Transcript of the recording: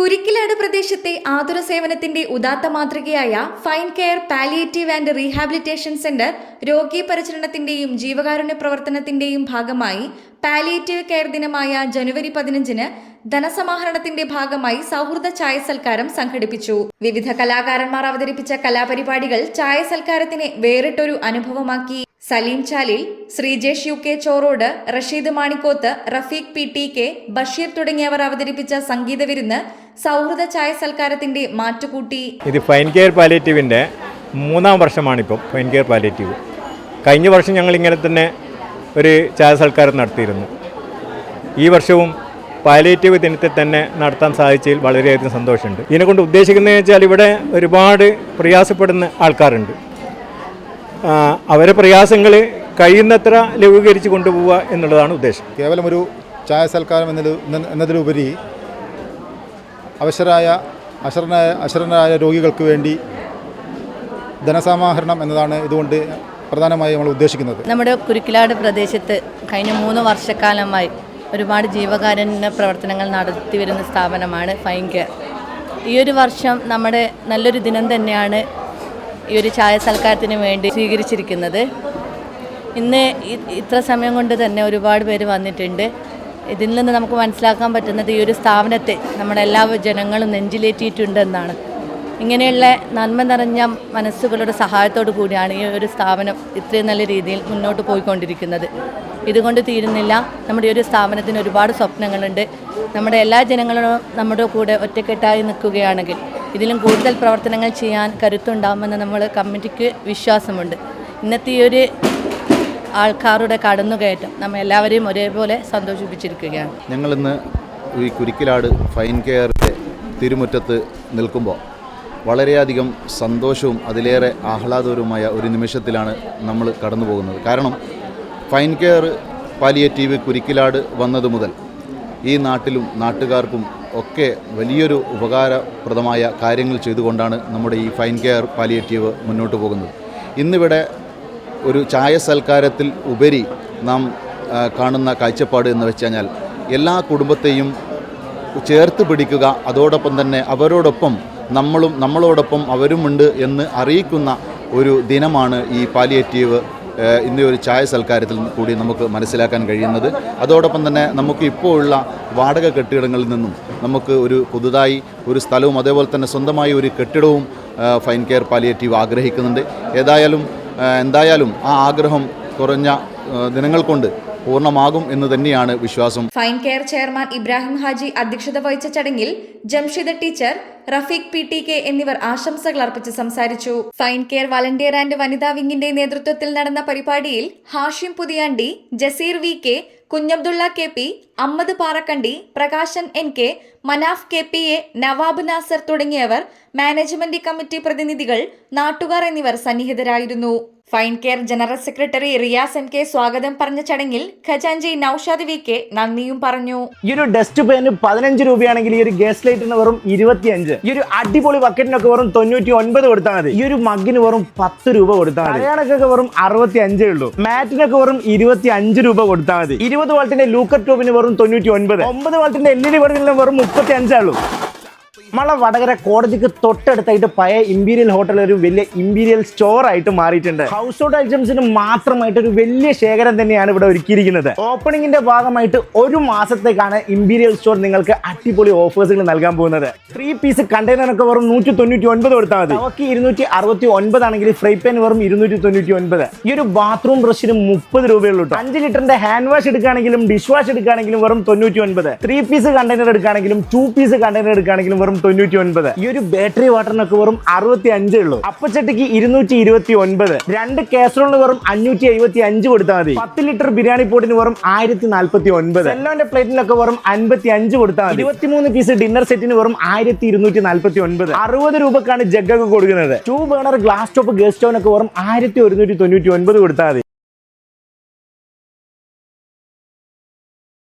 കുരിക്കിലാട് പ്രദേശത്തെ ആതുര സേവനത്തിന്റെ ഉദാത്ത മാതൃകയായ Fine Care palliative and rehabilitation centre രോഗീ പരിചരണത്തിന്റെയും ജീവകാരുണ്യ പ്രവർത്തനത്തിന്റെയും ഭാഗമായി പാലിയേറ്റീവ് കെയർ ദിനമായ ജനുവരി 15-ന് ധനസമാഹരണത്തിന്റെ ഭാഗമായി സൗഹൃദ ചായ സൽക്കാരം സംഘടിപ്പിച്ചു. വിവിധ കലാകാരന്മാർ അവതരിപ്പിച്ച കലാപരിപാടികൾ ചായ സൽക്കാരത്തിനെ വേറിട്ടൊരു അനുഭവമാക്കി. Saleem Chalil, Sreejesh U K Chorode, Rasheed Manikkoth, Rafeeq P T K, Basheer തുടങ്ങിയവർ അവതരിപ്പിച്ച സംഗീത വിരുന്ന് സൗഹൃദ ചായ സൽക്കാരത്തിന്റെ മാറ്റുകൂട്ടി. ഇത് ഫൈൻ കെയർ പാലിയേറ്റീവിന്റെ 3-ാം വർഷമാണിപ്പം. ഫൈൻ കെയർ പാലിയേറ്റീവ് കഴിഞ്ഞ വർഷം ഞങ്ങൾ ഇങ്ങനെ തന്നെ ഒരു ചായ സൽക്കാരം നടത്തിയിരുന്നു. ഈ വർഷവും പാലിയേറ്റീവ് ദിനത്തിൽ തന്നെ നടത്താൻ സാധിച്ചതിൽ വളരെയധികം സന്തോഷമുണ്ട്. ഇതിനെക്കൊണ്ട് ഉദ്ദേശിക്കുന്നതെന്ന് വെച്ചാൽ ഇവിടെ ഒരുപാട് പ്രയാസപ്പെടുന്ന ആൾക്കാരുണ്ട്. അവരെ പ്രയാസങ്ങൾ കഴിയുന്നത്ര ലഘൂകരിച്ച് കൊണ്ടുപോവുക എന്നുള്ളതാണ് ഉദ്ദേശം. കേവലം ഒരു ചായ സൽക്കാരം എന്നതിലുപരി അശരണരായ രോഗികൾക്ക് വേണ്ടി ധനസമാഹരണം എന്നതാണ് ഇതുകൊണ്ട് പ്രധാനമായും നമ്മൾ ഉദ്ദേശിക്കുന്നത്. നമ്മുടെ കുരിക്കിലാട് പ്രദേശത്ത് കഴിഞ്ഞ 3 വർഷക്കാലമായി ഒരുപാട് ജീവകാരുണ്യ പ്രവർത്തനങ്ങൾ നടത്തി വരുന്ന സ്ഥാപനമാണ് ഫൈൻ കെയർ. ഈ ഒരു വർഷം നമ്മുടെ നല്ലൊരു ദിനം തന്നെയാണ് ഈ ഒരു ചായ സൽക്കാരത്തിന് വേണ്ടി സ്വീകരിച്ചിരിക്കുന്നത്. ഇന്ന് ഇത്ര സമയം കൊണ്ട് തന്നെ ഒരുപാട് പേര് വന്നിട്ടുണ്ട്. ഇതിൽ നിന്ന് നമുക്ക് മനസ്സിലാക്കാൻ പറ്റുന്നത് ഈ ഒരു സ്ഥാപനത്തെ നമ്മുടെ എല്ലാ ജനങ്ങളും നെഞ്ചിലേറ്റിയിട്ടുണ്ടെന്നാണ്. ഇങ്ങനെയുള്ള നന്മ നിറഞ്ഞ മനസ്സുകളുടെ സഹായത്തോടു കൂടിയാണ് ഈ ഒരു സ്ഥാപനം ഇത്രയും നല്ല രീതിയിൽ മുന്നോട്ട് പോയിക്കൊണ്ടിരിക്കുന്നത്. ഇതുകൊണ്ട് തീരുന്നില്ല. നമ്മുടെ ഈ ഒരു സ്ഥാപനത്തിന് ഒരുപാട് സ്വപ്നങ്ങളുണ്ട്. നമ്മുടെ എല്ലാ ജനങ്ങളും നമ്മുടെ കൂടെ ഒറ്റക്കെട്ടായി നിൽക്കുകയാണെങ്കിൽ ഇതിലും കൂടുതൽ പ്രവർത്തനങ്ങൾ ചെയ്യാൻ കരുത്തുണ്ടാകുമെന്ന് നമ്മൾ കമ്മിറ്റിക്ക് വിശ്വാസമുണ്ട്. ഇന്നത്തെ ഈ ഒരു ആൾക്കാരുടെ കടന്നുകയറ്റം നമ്മൾ എല്ലാവരെയും ഒരേപോലെ സന്തോഷിപ്പിച്ചിരിക്കുകയാണ്. ഞങ്ങളിന്ന് ഈ കുരിക്കിലാട് ഫൈൻ കെയറിൻ്റെ തിരുമുറ്റത്ത് നിൽക്കുമ്പോൾ വളരെയധികം സന്തോഷവും അതിലേറെ ആഹ്ലാദകരവുമായ ഒരു നിമിഷത്തിലാണ് നമ്മൾ കടന്നു പോകുന്നത്. കാരണം ഫൈൻ കെയർ പാലിയേറ്റീവ് കുരിക്കിലാട് വന്നത് മുതൽ ഈ നാട്ടിലും നാട്ടുകാർക്കും ഒക്കെ വലിയൊരു ഉപകാരപ്രദമായ കാര്യങ്ങൾ ചെയ്തുകൊണ്ടാണ് നമ്മുടെ ഈ ഫൈൻ കെയർ പാലിയേറ്റീവ് മുന്നോട്ട് പോകുന്നത്. ഇന്നിവിടെ ഒരു ചായ സൽക്കാരത്തിൽ ഉപരി നാം കാണുന്ന കാഴ്ചപ്പാട് എന്ന് വെച്ച് കഴിഞ്ഞാൽ എല്ലാ കുടുംബത്തെയും ചേർത്ത് പിടിക്കുക, അതോടൊപ്പം തന്നെ അവരോടൊപ്പം നമ്മളോടൊപ്പം അവരുമുണ്ട് എന്ന് അറിയിക്കുന്ന ഒരു ദിനമാണ് ഈ പാലിയേറ്റീവ് ഇന്ന് ഒരു ചായ സൽക്കാരത്തിൽ കൂടി നമുക്ക് മനസ്സിലാക്കാൻ കഴിയുന്നത്. അതോടൊപ്പം തന്നെ നമുക്ക് ഇപ്പോൾ ഉള്ള വാടക കെട്ടിടങ്ങളിൽ നിന്നും നമുക്ക് ഒരു പുതുതായി ഒരു സ്ഥലവും അതേപോലെ തന്നെ സ്വന്തമായി ഒരു കെട്ടിടവും ഫൈൻ കെയർ പാലിയേറ്റീവ് ആഗ്രഹിക്കുന്നുണ്ട്. എന്തായാലും ആ ആഗ്രഹം കുറഞ്ഞ ദിനങ്ങൾ കൊണ്ട് പൂർണ്ണമാകും എന്ന് തന്നെയാണ് വിശ്വാസം. Fine care chairman Ibrahim Haji അധ്യക്ഷത വഹിച്ച ചടങ്ങിൽ Jamshida teacher, Rafeeq P T K എന്നിവർ ആശംസകൾ അർപ്പിച്ച് സംസാരിച്ചു. ഫൈൻ കെയർ വളണ്ടിയർ ആൻഡ് വനിതാ വിങ്ങിന്റെ നേതൃത്വത്തിൽ നടന്ന പരിപാടിയിൽ Hashim Puthiyandi, Jaseer V K, Kunhabdulla K P, Ammad Parakkandi, Prakashan N K, Manaf K P A, Nawab Nasser തുടങ്ങിയവർ, മാനേജ്മെന്റ് കമ്മിറ്റി പ്രതിനിധികൾ, നാട്ടുകാർ എന്നിവർ സന്നിഹിതരായിരുന്നു. Fine Care general secretary Riyas N K സ്വാഗതം പറഞ്ഞ ചടങ്ങിൽ ഖജാൻജി നൌഷാദ് വി കെ നന്ദിയും പറഞ്ഞു. ഈ ഒരു ഡസ്റ്റ് പാന് 15 രൂപയാണെങ്കിൽ ഈ ഒരു ഗ്യാസ് ലൈറ്റിന് വെറും 25. ഈ ഒരു അടിപൊളി ബക്കറ്റിനൊക്കെ വെറും 99 കൊടുത്താൽ മതി. ഈ ഒരു മഗ്ഗിന് വെറും 10 രൂപ കൊടുത്താൽ മതി. അയാളൊക്കെ വെറും 65 ഉള്ളൂ. മാറ്റിനൊക്കെ വെറും 25 രൂപ കൊടുത്താൽ മതി. 20 വാൾട്ടിന്റെ ലൂക്കർ ട്യൂബിന് വെറും 99. 9 വാൾട്ടിന്റെ LED ബൾബിന് വെറും 35 ഉള്ളൂ. നമ്മളെ വടകര കോടതിക്ക് തൊട്ടടുത്തായിട്ട് പഴയ ഇമ്പീരിയൽ ഹോട്ടൽ ഒരു വലിയ ഇമ്പീരിയൽ സ്റ്റോർ ആയിട്ട് മാറിയിട്ടുണ്ട്. ഹൗസ് ഹോൾഡ് ഐറ്റംസിന് മാത്രമായിട്ട് ഒരു വലിയ ശേഖരം തന്നെയാണ് ഇവിടെ ഒരുക്കിയിരിക്കുന്നത്. ഓപ്പണിംഗിന്റെ ഭാഗമായിട്ട് 1 മാസത്തേക്കാണ് ഇമ്പീരിയൽ സ്റ്റോർ നിങ്ങൾക്ക് അടിപൊളി ഓഫേഴ്സുകൾ നൽകാൻ പോകുന്നത്. 3 പീസ് കണ്ടെയ്നറൊക്കെ വെറും 199 കൊടുത്താൽ മതി. അവർക്ക് 269 ആണെങ്കിൽ ഫ്രൈ പാൻ വെറും 299. ഈ ഒരു ബാത്റൂം ബ്രഷിന് 30 രൂപയുള്ളൂ. 5 ലിറ്ററിന്റെ ഹാൻഡ് വാഷ് എടുക്കുകയാണെങ്കിലും ഡിഷ് വാഷ് എടുക്കുകയാണെങ്കിലും വെറും 99. 3 പീസ് കണ്ടെയ്നർ എടുക്കുകയാണെങ്കിലും 2 പീസ് കണ്ടെയ്നർ എടുക്കുകയാണെങ്കിലും വെറും 99. ഈ ഒരു ബാറ്ററി വാട്ടറിനൊക്കെ വെറും 65 ഉള്ളൂ. അപ്പച്ചട്ടിക്ക് 229. 2 കാസറോളിന് വെറും 575 കൊടുത്താൽ മതി. 10 ലിറ്റർ ബിരിയാണി പോട്ടിന് വെറും 1049. സെല്ലോന്റെ പ്ലേറ്റിനൊക്കെ വെറും 55 കൊടുത്താൽ മതി. 23 പീസ് ഡിന്നർ സെറ്റിന് വെറും 1249. 60 രൂപക്കാണ് ജഗ്ഗൊക്കെ കൊടുക്കുന്നത്. 2 ബർണർ ഗ്ലാസ് ടോപ്പ് ഗസ്റ്റ് സ്റ്റോവിനൊക്കെ വെറും 1199 കൊടുത്താൽ മതി.